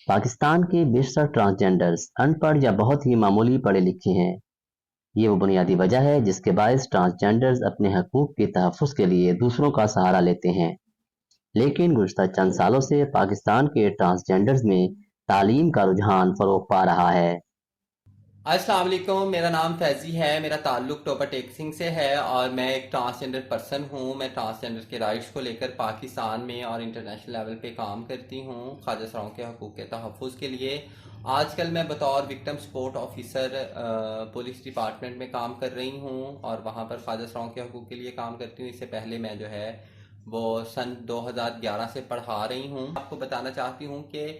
पाकिस्तान के बेशतर ट्रांसजेंडर्स अनपढ़ या बहुत ही मामूली पढ़े लिखे हैं। ये वो बुनियादी वजह है जिसके बायस ट्रांसजेंडर्स अपने हकूक के तहफ़्फ़ुज़ के लिए दूसरों का सहारा लेते हैं। लेकिन गुज़श्ता चंद सालों से पाकिस्तान के ट्रांसजेंडर्स में तालीम का रुझान फ़रोग़ पा रहा है। अस्सलाम वालेकुम। मेरा नाम फैज़ी है। मेरा ताल्लुक टोपा टेक सिंह से है और मैं एक ट्रांसजेंडर पर्सन हूँ। मैं ट्रांसजेंडर के राइट्स को लेकर पाकिस्तान में और इंटरनेशनल लेवल पे काम करती हूँ ख्वाजा सराओं के हकूक़ के तहफ़्फ़ुज़ के लिए। आजकल मैं बतौर victim support officer police department में काम कर रही हूँ और वहाँ पर ख्वाजा सराओं के हकूक़ के लिए काम करती हूँ। इससे पहले मैं जो है वो सन 2011 से पढ़ा रही हूँ। आपको बताना चाहती हूँ कि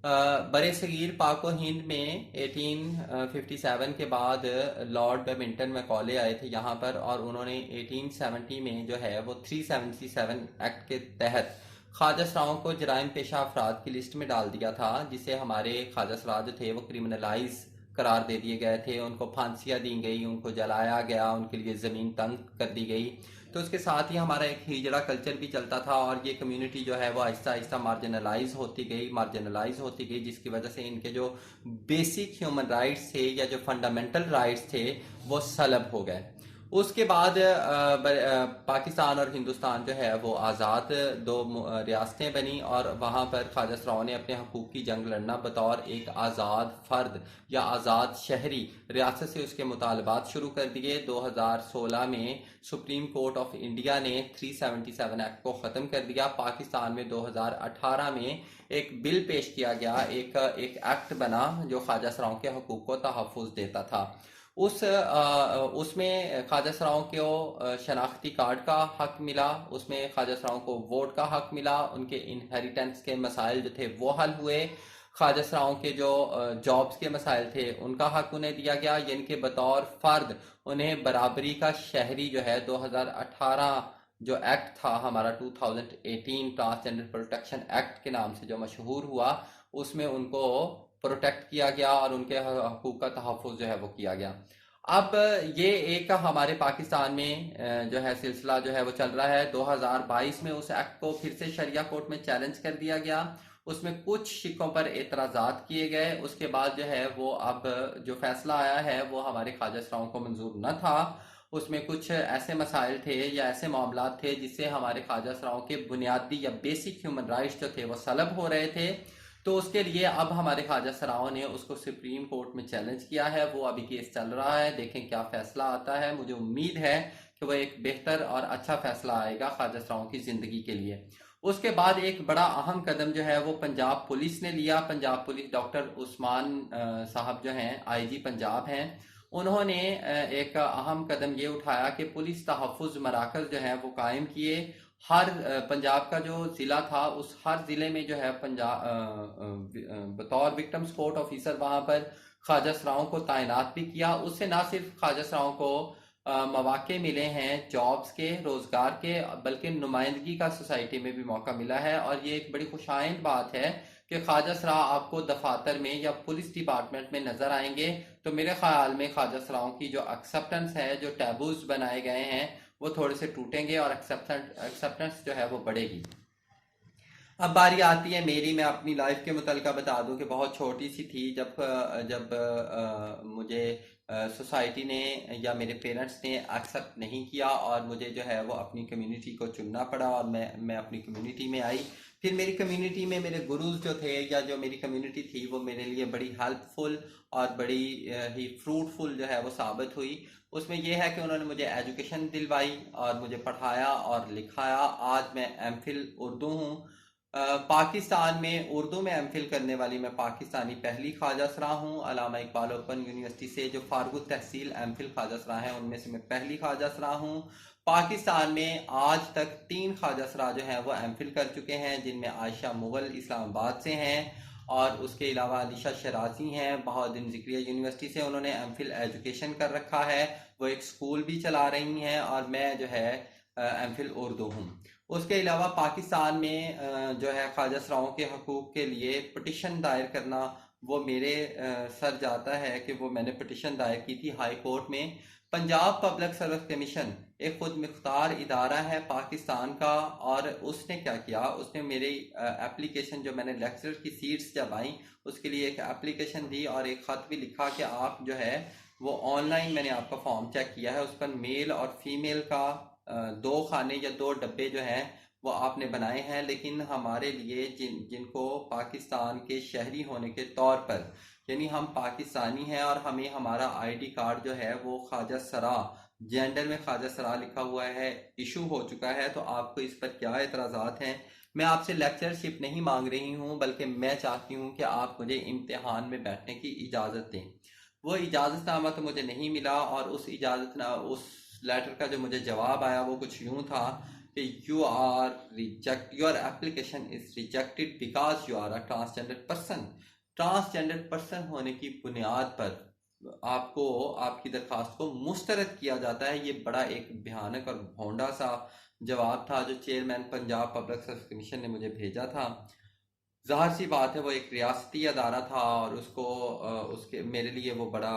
बरे सगीर पाक व हिंद में 1857 के बाद लॉर्ड बैडमिंटन मैकॉले आए थे यहाँ पर और उन्होंने 1870 में जो है वो 377 एक्ट के तहत ख्वाजा सराओं को जराइम पेशा अफराद की लिस्ट में डाल दिया था, जिसे हमारे ख्वाजा सरा जो थे वो क्रिमिनलाइज करार दे दिए गए थे। उनको फांसियाँ दी गई, उनको जलाया गया, उनके लिए ज़मीन तंग कर दी गई। तो उसके साथ ही हमारा एक हिजड़ा कल्चर भी चलता था और ये कम्युनिटी जो है वो आहिस्ता आहिस्ता मार्जिनलाइज होती गई, जिसकी वजह से इनके जो बेसिक ह्यूमन राइट्स थे या जो फंडामेंटल राइट्स थे वो सलब हो गए। उसके बाद पाकिस्तान और हिंदुस्तान जो है वो आज़ाद दो रियासतें बनी और वहाँ पर ख्वाजा सराओं ने अपने हकूक़ की जंग लड़ना बतौर एक आज़ाद फ़र्द या आज़ाद शहरी रियासत से उसके मुतालबात शुरू कर दिए। 2016 में सुप्रीम कोर्ट ऑफ इंडिया ने 377 एक्ट को ख़त्म कर दिया। पाकिस्तान में 2018 में एक बिल पेश किया गया, एक एक्ट बना जो ख्वाजा सराओं के हकूक़ को तहफ़्फ़ुज़ देता था। उसमें ख्वाजा सराओं को शनाख्ती कार्ड का हक मिला, उसमें ख्वाजा सराओं को वोट का हक मिला, उनके इनहेरिटेंस के मसाइल जो थे वो हल हुए। ख्वाजा सराओं के जो जॉब्स के मसाइल थे उनका हक उन्हें दिया गया, यानी कि बतौर फ़र्द उन्हें बराबरी का शहरी जो है 2018 जो एक्ट था हमारा 2018 ट्रांसजेंडर प्रोटेक्शन एक्ट के नाम से जो मशहूर हुआ, उसमें उनको प्रोटेक्ट किया गया और उनके हकूक़ का तहफ़्फ़ुज़ जो है वो किया गया। अब ये एक हमारे पाकिस्तान में जो है सिलसिला जो है वो चल रहा है। 2022 में उस एक्ट को फिर से शरिया कोर्ट में चैलेंज कर दिया गया। उसमें कुछ शिकों पर एतराज़ात किए गए। उसके बाद जो है वो अब जो फैसला आया है वो हमारे ख्वाजा सराओं को मंजूर न था। उसमें कुछ ऐसे मसाइल थे या ऐसे मामलात थे जिससे हमारे ख्वाजा सराओं के बुनियादी या बेसिक ह्यूमन राइट्स जो थे वो सलब हो रहे थे। तो उसके लिए अब हमारे ख्वाजा सराओं ने उसको सुप्रीम कोर्ट में चैलेंज किया है। वो अभी केस चल रहा है, देखें क्या फैसला आता है। मुझे उम्मीद है कि वो एक बेहतर और अच्छा फैसला आएगा ख्वाजा सराओं की ज़िंदगी के लिए। उसके बाद एक बड़ा अहम कदम जो है वो पंजाब पुलिस ने लिया। पंजाब पुलिस डॉक्टर उस्मान साहब जो हैं आईजी पंजाब हैं, उन्होंने एक अहम कदम ये उठाया कि पुलिस तहफ़्फ़ुज़ मराकज़ जो हैं वो कायम किए। हर पंजाब का जो ज़िला था उस हर ज़िले में जो है बतौर विक्टिम सपोर्ट ऑफिसर वहाँ पर ख्वाजा सराओं को तैनात भी किया। उससे ना सिर्फ ख्वाजा सराओं को मौके मिले हैं जॉब्स के, रोज़गार के, बल्कि नुमाइंदगी का सोसाइटी में भी मौका मिला है। और ये एक बड़ी खुशाइंद बात है कि ख्वाजा सरा आपको दफातर में या पुलिस डिपार्टमेंट में नज़र आएंगे। तो मेरे ख्याल में ख्वाजा सराओं की जो एक्सेप्टेंस है, जो टैबूज बनाए गए हैं, वो थोड़े से टूटेंगे और एक्सेप्टेंस जो है वो बढ़ेगी। अब बारी आती है मेरी। मैं अपनी लाइफ के मुतलका बता दूं कि बहुत छोटी सी थी जब जब मुझे सोसाइटी ने या मेरे पेरेंट्स ने एक्सेप्ट नहीं किया और मुझे जो है वो अपनी कम्युनिटी को चुनना पड़ा और मैं अपनी कम्युनिटी में आई। फिर मेरी कम्युनिटी में मेरे गुरुज जो थे या जो मेरी कम्युनिटी थी वो मेरे लिए बड़ी हेल्पफुल और बड़ी ही फ्रूटफुल जो है वो साबित हुई। उसमें यह है कि उन्होंने मुझे एजुकेशन दिलवाई और मुझे पढ़ाया और लिखाया। आज मैं एमफिल उर्दू हूँ। पाकिस्तान में उर्दू में एमफिल करने वाली मैं पाकिस्तानी पहली ख्वाजा सरा हूँ। अलामा इकबाल ओपन यूनिवर्सिटी से जो फारगुत तहसील एमफिल ख्वाजा सरा हैं उनमें से मैं पहली ख्वाजा सरा हूँ। पाकिस्तान में आज तक 3 ख्वाजा सरा जो हैं वो एमफिल कर चुके हैं, जिनमें आयशा मुगल इस्लामाबाद से हैं और उसके अलावा अलीशा शराजी हैं बहाउद्दीन ज़िक्रिया यूनिवर्सिटी से। उन्होंने एमफिल एजुकेशन कर रखा है, वो एक स्कूल भी चला रही हैं और मैं जो है एमफिल उर्दू हूँ। उसके अलावा पाकिस्तान में जो है ख्वाजा सराओं के हकूक़ के लिए पटिशन दायर करना वो मेरे सर जाता है कि वो मैंने पिटिशन दायर की थी हाई कोर्ट में। पंजाब पब्लिक सर्विस कमीशन एक खुद मुख्तार इदारा है पाकिस्तान का, और उसने क्या किया, उसने मेरी एप्लीकेशन जो मैंने लेक्चरर की सीट्स जब आई उसके लिए एक एप्लीकेशन दी और एक ख़त भी लिखा कि आप जो है वो ऑनलाइन, मैंने आपका फॉर्म चेक किया है, उस पर मेल और फीमेल का दो खाने या दो डब्बे जो हैं वो आपने बनाए हैं, लेकिन हमारे लिए जिनको पाकिस्तान के शहरी होने के तौर पर, यानी हम पाकिस्तानी हैं और हमें हमारा आईडी कार्ड जो है वो ख्वाजा सरा, जेंडर में ख्वाजा सरा लिखा हुआ है, इशू हो चुका है, तो आपको इस पर क्या एतराज़ात हैं? मैं आपसे लेक्चरशिप नहीं मांग रही हूँ, बल्कि मैं चाहती हूँ कि आप मुझे इम्तिहान में बैठने की इजाज़त दें। वो इजाज़तनामा तो मुझे नहीं मिला, और उस लेटर का जो मुझे जवाब आया वो कुछ यूँ था कि your application is rejected because you are a transgender person. Transgender person होने की बुनियाद पर आपको आपकी दरखास्त को मुस्तरद किया जाता है। ये बड़ा एक भयानक और भोंडा सा जवाब था जो chairman Punjab public service commission ने मुझे भेजा था। ज़ाहिर सी बात है वो एक रियासती अदारा था, और उसको उसके मेरे लिए वो बड़ा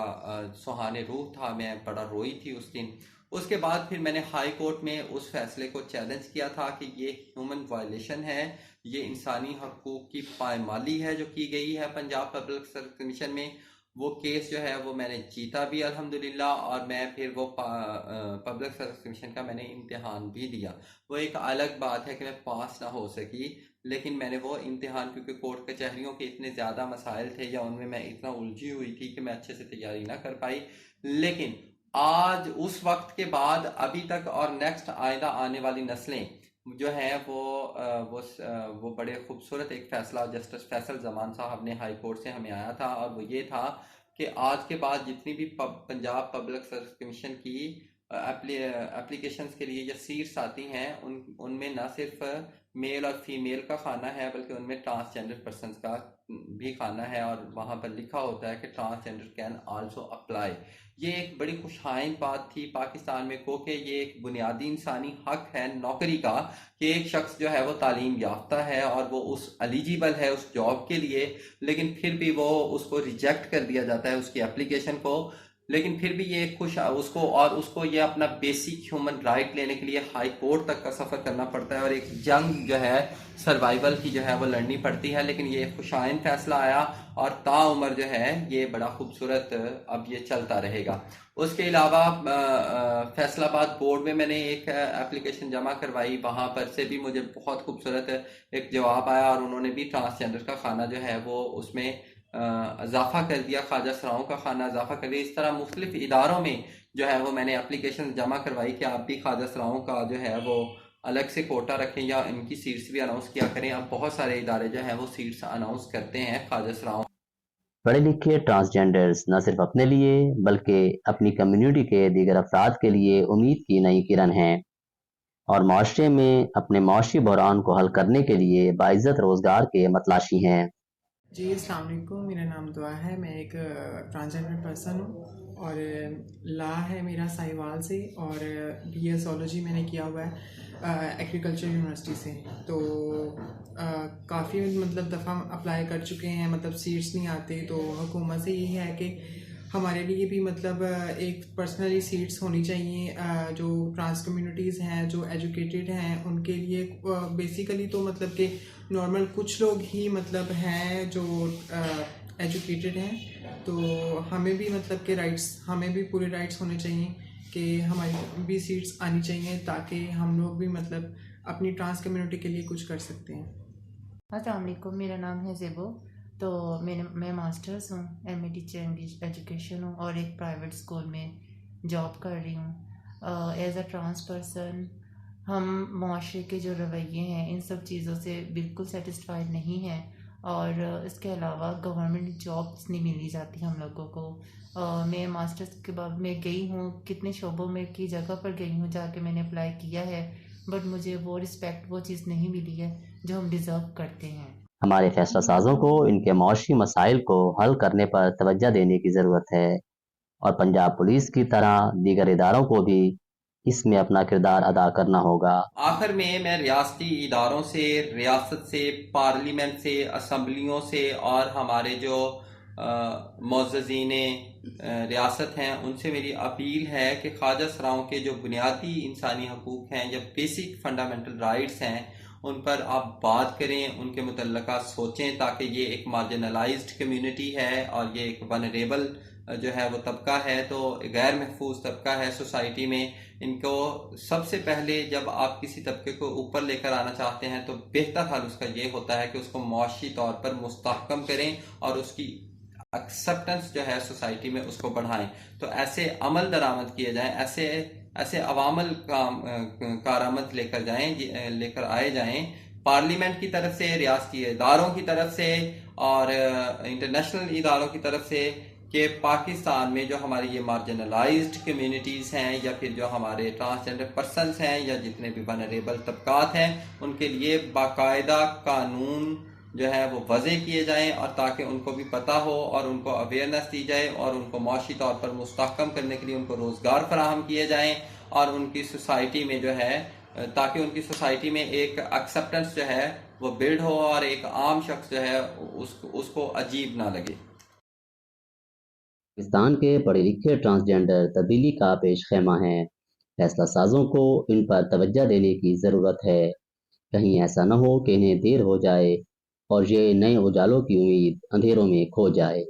सुहाने रूह था, मैं बड़ा रोई थी उस दिन। उसके बाद फिर मैंने हाई कोर्ट में उस फैसले को चैलेंज किया था कि ये ह्यूमन वायलेशन है, ये इंसानी हकूक़ की पायमाली है जो की गई है पंजाब पब्लिक सर्विस कमीशन में। वो केस जो है वो मैंने जीता भी अल्हम्दुलिल्लाह, और मैं फिर वो पब्लिक सर्विस कमीशन का मैंने इम्तिहान भी दिया। वो एक अलग बात है कि मैं पास ना हो सकी, लेकिन मैंने वो इम्तिहान, क्योंकि कोर्ट कचहरियों के इतने ज़्यादा मसाइल थे या उनमें मैं इतना उलझी हुई थी कि मैं अच्छे से तैयारी ना कर पाई। लेकिन आज उस वक्त के बाद अभी तक और नेक्स्ट आइंदा आने वाली नस्लें जो हैं वो बड़े खूबसूरत एक फ़ैसला जस्टिस फैसल जमान साहब ने हाई कोर्ट से हमें आया था, और वो ये था कि आज के बाद जितनी भी पंजाब पब्लिक सर्विस कमीशन की एप्लीकेशंस के लिए या सीट्स आती हैं उनमें ना सिर्फ मेल और फीमेल का खाना है, बल्कि उनमें ट्रांसजेंडर पर्सनस का भी खाना है, और वहाँ पर लिखा होता है कि ट्रांसजेंडर कैन आल्सो अप्लाई। ये एक बड़ी खुशाइन बात थी पाकिस्तान में को कि ये एक बुनियादी इंसानी हक है नौकरी का, कि एक शख्स जो है वो तालीम याफ्ता है और वो उस एलिजिबल है उस जॉब के लिए, लेकिन फिर भी वो उसको रिजेक्ट कर दिया जाता है उसकी एप्लीकेशन को। लेकिन फिर भी ये उसको ये अपना बेसिक ह्यूमन राइट लेने के लिए हाई कोर्ट तक का सफ़र करना पड़ता है, और एक जंग जो है सर्वाइवल की जो है वो लड़नी पड़ती है। लेकिन ये खुशाइन फैसला आया, और ताउम्र जो है ये बड़ा खूबसूरत अब ये चलता रहेगा। उसके अलावा फैसलाबाद बोर्ड में मैंने एक एप्लीकेशन जमा करवाई, वहाँ पर से भी मुझे बहुत खूबसूरत एक जवाब आया, और उन्होंने भी ट्रांसजेंडर का खाना जो है वो उसमें इजाफा कर दिया, ख्वाजा सराओं का खाना इजाफा कर दिया। इस तरह मुख्तलिफ इदारों में जो है वो मैंने एप्लीकेशन जमा करवाई कि आप भी ख्वाजा सराओं का जो है वो अलग से कोटा रखें या इनकी सीट्स भी अनाउंस किया करें। अब बहुत सारे इदारे जो हैं वो सीट्स अनाउंस करते हैं ख्वाजा सराओं। पढ़े लिखे ट्रांसजेंडर्स न सिर्फ अपने लिए बल्कि अपनी कम्युनिटी के दीगर अफराद के लिए उम्मीद की नई किरण हैं और माशरे में अपने माशी बहरान को हल करने के लिए बाइज़्ज़त रोज़गार के मतलाशी हैं। जी अस्सलाम वालेकुम, मेरा नाम दुआ है। मैं एक ट्रांसजेंडर पर्सन हूँ और ला है मेरा साहिवाल से, और BA ज़ूलॉजी मैंने किया हुआ है एग्रीकल्चर यूनिवर्सिटी से। तो काफ़ी मतलब दफ़ा अप्लाई कर चुके हैं, मतलब सीट्स नहीं आते। तो हुकूमत से यही है कि हमारे लिए भी मतलब एक पर्सनली सीट्स होनी चाहिए। जो ट्रांस कम्युनिटीज़ हैं, जो एजुकेटेड हैं, उनके लिए बेसिकली तो मतलब कि नॉर्मल कुछ लोग ही मतलब हैं जो एजुकेटेड हैं। तो हमें भी मतलब के राइट्स, हमें भी पूरे राइट्स होने चाहिए कि हमारी भी सीट्स आनी चाहिए, ताकि हम लोग भी मतलब अपनी ट्रांस कम्युनिटी के लिए कुछ कर सकते हैं। अस्सलाम वालेकुम, मेरा नाम है ज़ेबो। तो मैं मास्टर्स हूँ, MA टीचर इंग्लिश एजुकेशन हूँ और एक प्राइवेट स्कूल में जॉब कर रही हूँ। एज़ अ ट्रांस पर्सन हम माशरे के जो रवैये हैं इन सब चीज़ों से बिल्कुल सेटिस्फाइड नहीं हैं, और इसके अलावा गवर्नमेंट जॉब्स नहीं मिली जाती हम लोगों को। मैं मास्टर्स के बाद मैं गई हूँ, कितने शोबों में की जगह पर गई हूँ, जाके मैंने अप्लाई किया है, बट मुझे वो रिस्पेक्ट, वो चीज़ नहीं मिली है जो हम डिज़र्व करते हैं। हमारे फैसला साजों को इनके माशी मसाइल को हल करने पर तवज्जो देने की ज़रूरत है और पंजाब पुलिस की तरह दीगर इदारों को भी इसमें अपना किरदार अदा करना होगा। आखिर में मैं रियासती इदारों से, रियासत से, पार्लियामेंट से, असम्बलियों से और हमारे जो मुअज़्ज़ज़ीन रियासत हैं, उनसे मेरी अपील है कि ख्वाजा सराओं के जो बुनियादी इंसानी हकूक़ हैं या बेसिक फंडामेंटल राइट्स हैं उन पर आप बात करें, उनके मुतल्लका सोचें, ताकि ये एक मार्जिनलाइज्ड कम्युनिटी है और ये एक वनरेबल जो है वो तबका है, तो गैर महफूज तबका है सोसाइटी में। इनको सबसे पहले जब आप किसी तबके को ऊपर लेकर आना चाहते हैं तो बेहतर हाल उसका ये होता है कि उसको मुआशी तौर पर मुस्तहकम करें और उसकी एक्सेप्टेंस जो है सोसाइटी में उसको बढ़ाएं। तो ऐसे अमल दरामद किए जाएं, ऐसे ऐसे अवामल कारामद लेकर आए जाएं पार्लियामेंट की तरफ से, रियासती इदारों की तरफ से और इंटरनेशनल इदारों की तरफ से, कि पाकिस्तान में जो हमारी ये मार्जिनलाइज्ड कम्युनिटीज़ हैं या फिर जो हमारे ट्रांसजेंडर पर्सनस हैं या जितने भी वनरेबल तबकात हैं उनके लिए बाकायदा कानून जो है वो वज़े किए जाएं, और ताकि उनको भी पता हो और उनको अवेयरनेस दी जाए और उनको माशी तौर पर मुस्तहकम करने के लिए उनको रोज़गार फराहम किए जाएं और उनकी सोसाइटी में जो है, ताकि उनकी सोसाइटी में एक एक्सेप्टेंस जो है वो बिल्ड हो और एक आम शख्स जो है उसको अजीब ना लगे। पाकिस्तान के पढ़े लिखे ट्रांसजेंडर तब्दीली का पेश खेमा हैं। फैसला साजों को इन पर तवज्जो देने की ज़रूरत है। कहीं ऐसा न हो कि इन्हें देर हो जाए और ये नए उजालों की उम्मीद अंधेरों में खो जाए।